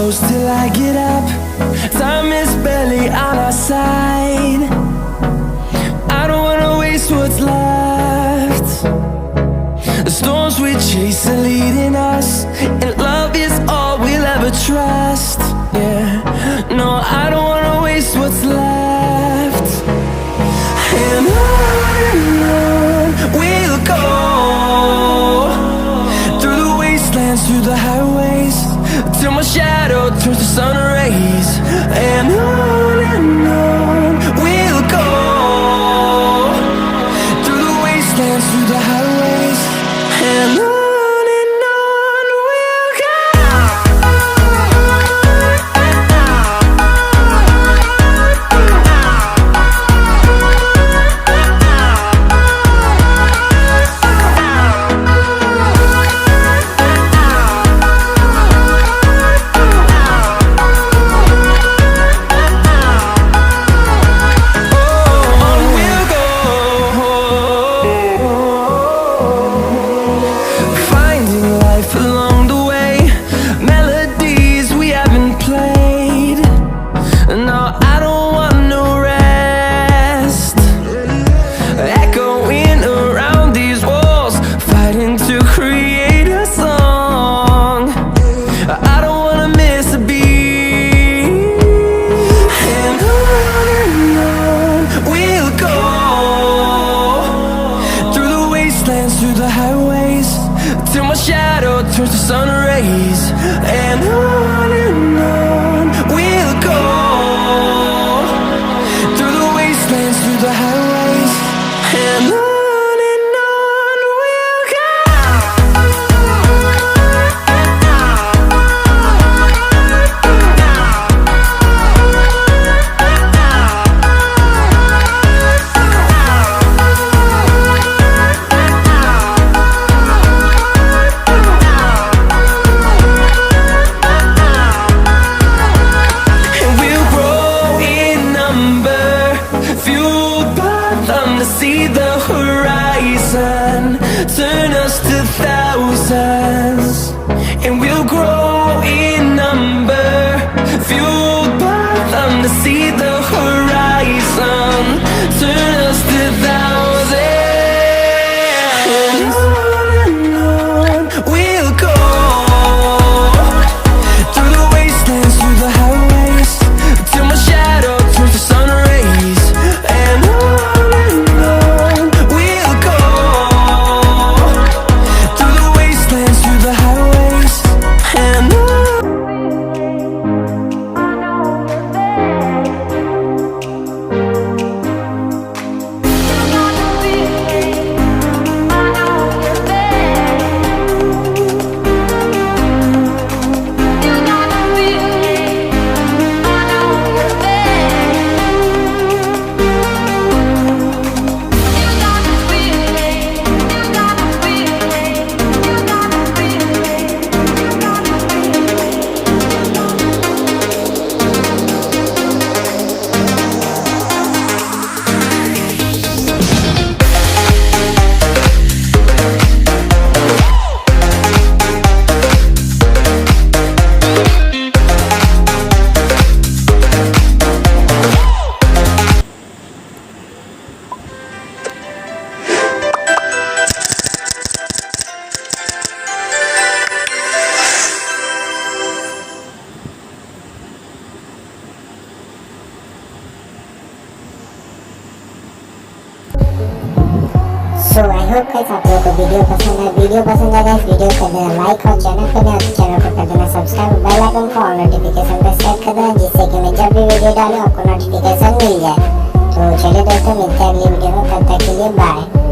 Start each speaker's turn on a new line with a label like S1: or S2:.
S1: close till I get up. Time is barely on our side. I don't wanna waste what's left. The storms we chase are leading us, and love is all we'll ever trust. Yeah, no, I don't wanna waste what's left. And on we'll go, through the wastelands, through the highways, till my shadow turns to sun rays. And on we'll go, through the wastelands, through the highways, and on we'll go. Through the highways, till my shadow turns to sun rays. And on we'll go, through the wastelands, through the highways, and on we'll go. See the horizon turn us to thousands, and we'll grow in number, fueled by them. To see the horizon turn us to thousands, and on we'll go, through the wastelands, through the highways, till my shadow turns to sun rays. And
S2: so I hope guys आप लोगों को video पसंद है। Video पसंद आए guys video कर देना like, और चैनल पे नए तो चैनल को कर देना सब्सक्राइब, बेल आइकन को ऑल नोटिफिकेशन पे सेट कर देना, जिससे कि मैं जब भी वीडियो डालूं आपको नोटिफिकेशन मिल जाए। तो चलिए दोस्तों, मिलते हैं अगली वीडियो में, तब तक के लिए बाय।